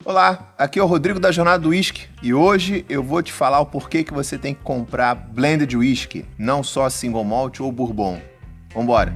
Olá, aqui é o Rodrigo da Jornada do Whisky e hoje eu vou te falar o porquê que você tem que comprar blended whisky, não só single malt ou bourbon. Vambora!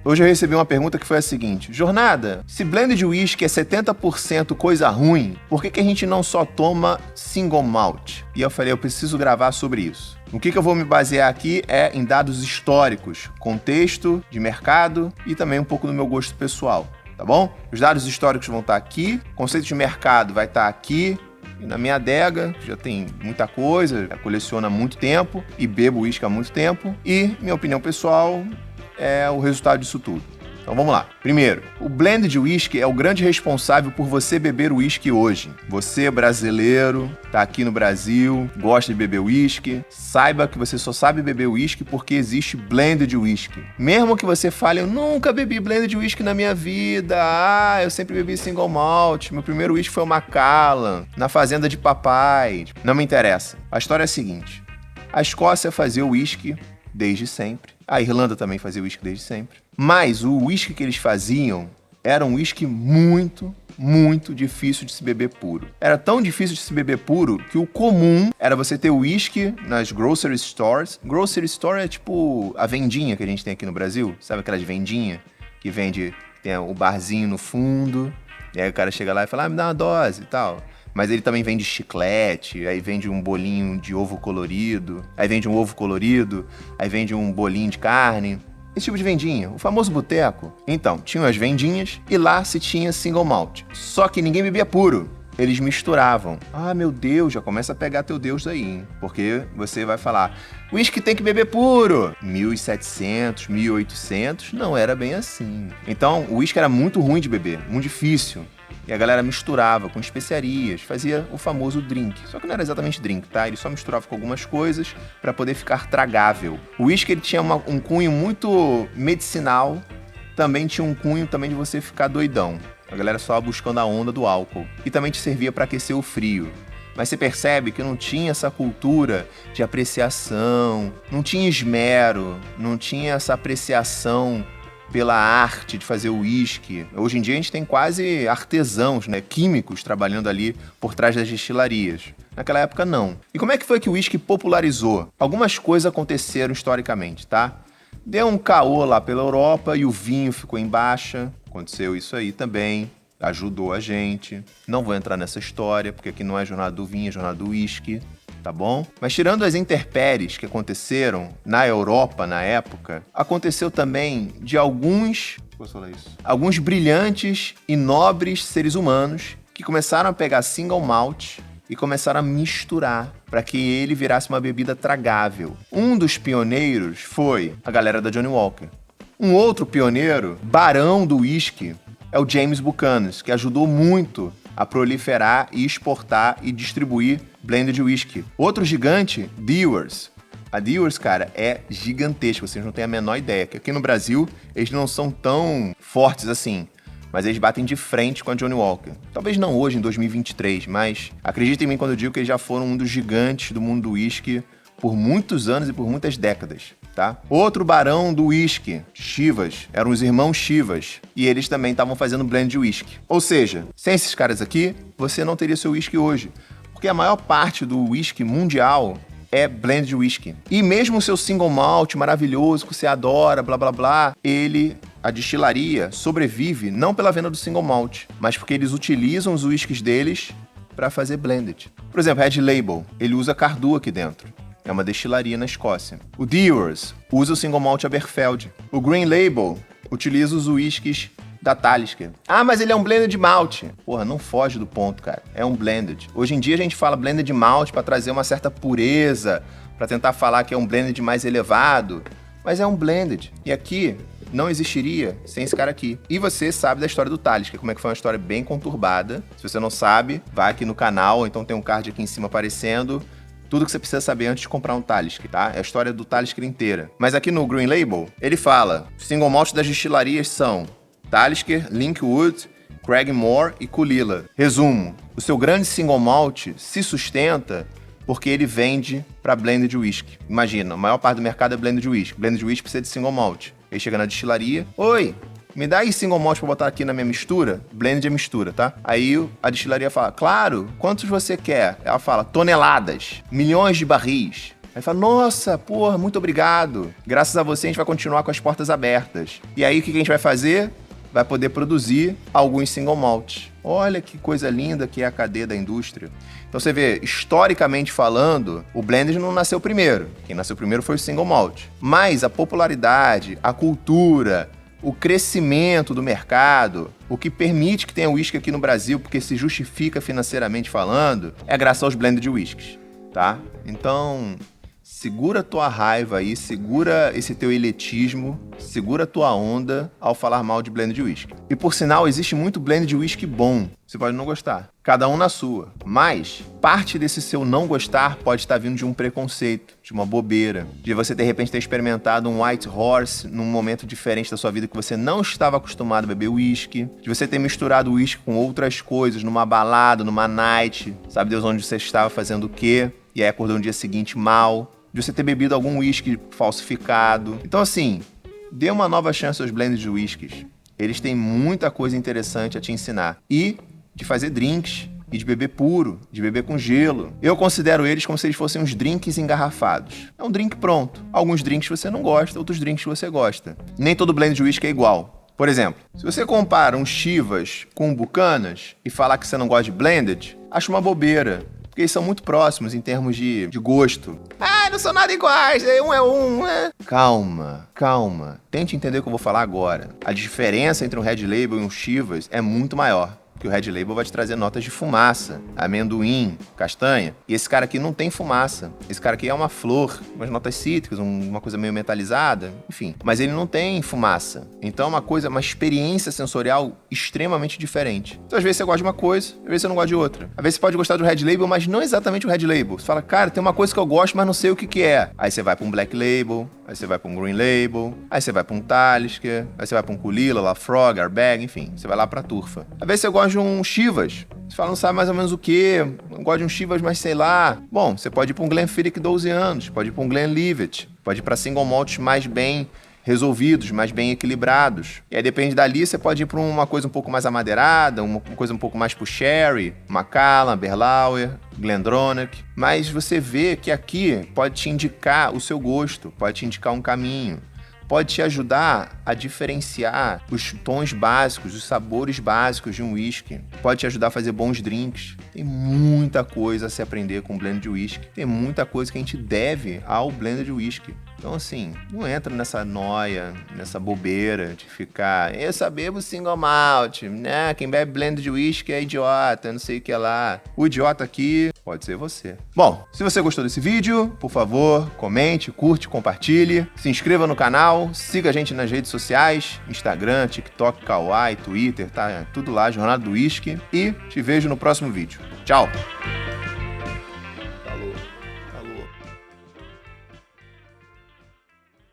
Hoje eu recebi uma pergunta que foi a seguinte: Jornada, se blended whisky é 70% coisa ruim, por que a gente não só toma single malt? E eu falei, eu preciso gravar sobre isso. O que eu vou me basear aqui é em dados históricos, contexto de mercado e também um pouco do meu gosto pessoal, tá bom? Os dados históricos vão estar aqui, conceito de mercado vai estar aqui, e na minha adega já tem muita coisa, já coleciono há muito tempo e bebo uísque há muito tempo, e minha opinião pessoal é o resultado disso tudo. Então vamos lá. Primeiro, o blended whisky é o grande responsável por você beber whisky hoje. Você, brasileiro, tá aqui no Brasil, gosta de beber whisky, saiba que você só sabe beber whisky porque existe blended whisky. Mesmo que você fale, eu nunca bebi blended whisky na minha vida, eu sempre bebi single malt, meu primeiro whisky foi o Macallan, na fazenda de papai. Não me interessa. A história é a seguinte: a Escócia fazia whisky desde sempre. A Irlanda também fazia whisky desde sempre. Mas o whisky que eles faziam era um whisky muito difícil de se beber puro. Era tão difícil de se beber puro que o comum era você ter whisky nas grocery stores. Grocery store é tipo a vendinha que a gente tem aqui no Brasil. Sabe aquelas vendinhas que vende, tem o barzinho no fundo, e aí o cara chega lá e fala, me dá uma dose e tal. Mas ele também vende chiclete, aí vende um bolinho de ovo colorido, aí vende um ovo colorido, aí vende um bolinho de carne. Esse tipo de vendinha, o famoso boteco. Então, tinham as vendinhas e lá se tinha single malt. Só que ninguém bebia puro. Eles misturavam. Ah, meu Deus, já começa a pegar teu Deus daí, hein? Porque você vai falar, whisky tem que beber puro. 1700, 1800, não era bem assim. Então, o whisky era muito ruim de beber, muito difícil. E a galera misturava com especiarias, fazia o famoso drink. Só que não era exatamente drink, tá? Ele só misturava com algumas coisas para poder ficar tragável. O whisky ele tinha um cunho muito medicinal, também tinha um cunho também de você ficar doidão. A galera só buscando a onda do álcool. E também te servia para aquecer o frio. Mas você percebe que não tinha essa cultura de apreciação, não tinha esmero, não tinha essa apreciação pela arte de fazer uísque. Hoje em dia a gente tem quase artesãos, né, químicos trabalhando ali por trás das destilarias. Naquela época não. E como é que foi que o uísque popularizou? Algumas coisas aconteceram historicamente, tá? Deu um caô lá pela Europa e o vinho ficou em baixa. Aconteceu isso aí também. Ajudou a gente. Não vou entrar nessa história, porque aqui não é jornada do vinho, é jornada do uísque. Tá bom? Mas tirando as intempéries que aconteceram na Europa na época, aconteceu também de alguns brilhantes e nobres seres humanos que começaram a pegar single malt e começaram a misturar para que ele virasse uma bebida tragável. Um dos pioneiros foi a galera da Johnnie Walker. Um outro pioneiro, barão do whisky, é o James Buchanan, que ajudou muito a proliferar e exportar e distribuir blended whisky. Outro gigante, Dewar's. A Dewar's, cara, é gigantesca, vocês não têm a menor ideia. Que aqui no Brasil, eles não são tão fortes assim, mas eles batem de frente com a Johnnie Walker. Talvez não hoje, em 2023, mas acredita em mim quando eu digo que eles já foram um dos gigantes do mundo do whisky por muitos anos e por muitas décadas, tá? Outro barão do whisky, Chivas, eram os irmãos Chivas, e eles também estavam fazendo blend de whisky. Ou seja, sem esses caras aqui, você não teria seu whisky hoje, porque a maior parte do whisky mundial é blend de whisky. E mesmo o seu single malt maravilhoso, que você adora, blá blá blá, a destilaria sobrevive não pela venda do single malt, mas porque eles utilizam os whiskies deles para fazer blended. Por exemplo, Red Label, ele usa Cardu aqui dentro. É uma destilaria na Escócia. O Dewar's usa o single malt Aberfeldy. O Green Label utiliza os whiskies da Talisker. Ah, mas ele é um blended de malte. Porra, não foge do ponto, cara. É um blended. Hoje em dia a gente fala blended de malte para trazer uma certa pureza, para tentar falar que é um blended mais elevado, mas é um blended. E aqui não existiria sem esse cara aqui. E você sabe da história do Talisker, como é que foi uma história bem conturbada. Se você não sabe, vai aqui no canal, então tem um card aqui em cima aparecendo. Tudo que você precisa saber antes de comprar um Talisker, tá? É a história do Talisker inteira. Mas aqui no Green Label, ele fala, os single malt das destilarias são Talisker, Linkwood, Craigmore e Culilla. Resumo, o seu grande single malt se sustenta porque ele vende para blended whisky. Imagina, a maior parte do mercado é blended whisky. Blended whisky precisa de single malt. Ele chega na destilaria, oi, me dá aí single malt pra botar aqui na minha mistura. Blend é mistura, tá? Aí a destilaria fala, claro, quantos você quer? Ela fala, toneladas, milhões de barris. Aí fala, nossa, porra, muito obrigado. Graças a você a gente vai continuar com as portas abertas. E aí o que a gente vai fazer? Vai poder produzir alguns single malts. Olha que coisa linda que é a cadeia da indústria. Então você vê, historicamente falando, o blend não nasceu primeiro. Quem nasceu primeiro foi o single malt. Mas a popularidade, a cultura, o crescimento do mercado, o que permite que tenha whisky aqui no Brasil, porque se justifica financeiramente falando, é graças aos blended whiskies, tá? Então, segura tua raiva aí, segura esse teu elitismo, segura tua onda ao falar mal de blend de whisky. E por sinal, existe muito blend de whisky bom. Você pode não gostar. Cada um na sua. Mas parte desse seu não gostar pode estar vindo de um preconceito, de uma bobeira, de você de repente ter experimentado um White Horse num momento diferente da sua vida que você não estava acostumado a beber whisky, de você ter misturado whisky com outras coisas numa balada, numa night, sabe Deus onde você estava fazendo o quê, e aí acordou no dia seguinte mal, de você ter bebido algum whisky falsificado. Então assim, dê uma nova chance aos blends de whiskies. Eles têm muita coisa interessante a te ensinar. E de fazer drinks, e de beber puro, de beber com gelo. Eu considero eles como se eles fossem uns drinks engarrafados. É um drink pronto. Alguns drinks você não gosta, outros drinks você gosta. Nem todo blend de whisky é igual. Por exemplo, se você compara um Chivas com um Buchanan e falar que você não gosta de blended, acho uma bobeira. Porque eles são muito próximos em termos de gosto. Ah, não são nada iguais, um é um, né? Calma, calma. Tente entender o que eu vou falar agora. A diferença entre um Red Label e um Chivas é muito maior. Que o Red Label vai te trazer notas de fumaça, amendoim, castanha. E esse cara aqui não tem fumaça. Esse cara aqui é uma flor, umas notas cítricas, uma coisa meio metalizada, enfim. Mas ele não tem fumaça. Então é uma experiência sensorial extremamente diferente. Então às vezes você gosta de uma coisa, às vezes você não gosta de outra. Às vezes você pode gostar do Red Label, mas não exatamente o Red Label. Você fala, cara, tem uma coisa que eu gosto, mas não sei o que é. Aí você vai pra um Black Label, aí você vai pra um Green Label, aí você vai pra um Talisker, aí você vai pra um Kulila, Lafroig, Ardbeg, enfim. Você vai lá pra turfa. Às vezes você gosta de um Chivas. Você fala, não sabe mais ou menos o que, não gosta de um Chivas, mas sei lá. Bom, você pode ir pra um Glenfiddich 12 anos, pode ir pra um Glenlivet, pode ir pra single malts mais bem resolvidos, mais bem equilibrados. E aí depende dali, você pode ir pra uma coisa um pouco mais amadeirada, uma coisa um pouco mais pro sherry, Macallan, Berlauer, Glendronach. Mas você vê que aqui pode te indicar o seu gosto, pode te indicar um caminho. Pode te ajudar a diferenciar os tons básicos, os sabores básicos de um whisky. Pode te ajudar a fazer bons drinks. Tem muita coisa a se aprender com blend de whisky. Tem muita coisa que a gente deve ao blend de whisky. Então, assim, não entra nessa noia, nessa bobeira de ficar... Eu só bebo single malt, né? Quem bebe blend de whisky é idiota, não sei o que lá. O idiota aqui pode ser você. Bom, se você gostou desse vídeo, por favor, comente, curte, compartilhe. Se inscreva no canal, siga a gente nas redes sociais, Instagram, TikTok, Kawaii, Twitter, tá tudo lá, Jornada do Whisky. E te vejo no próximo vídeo. Tchau!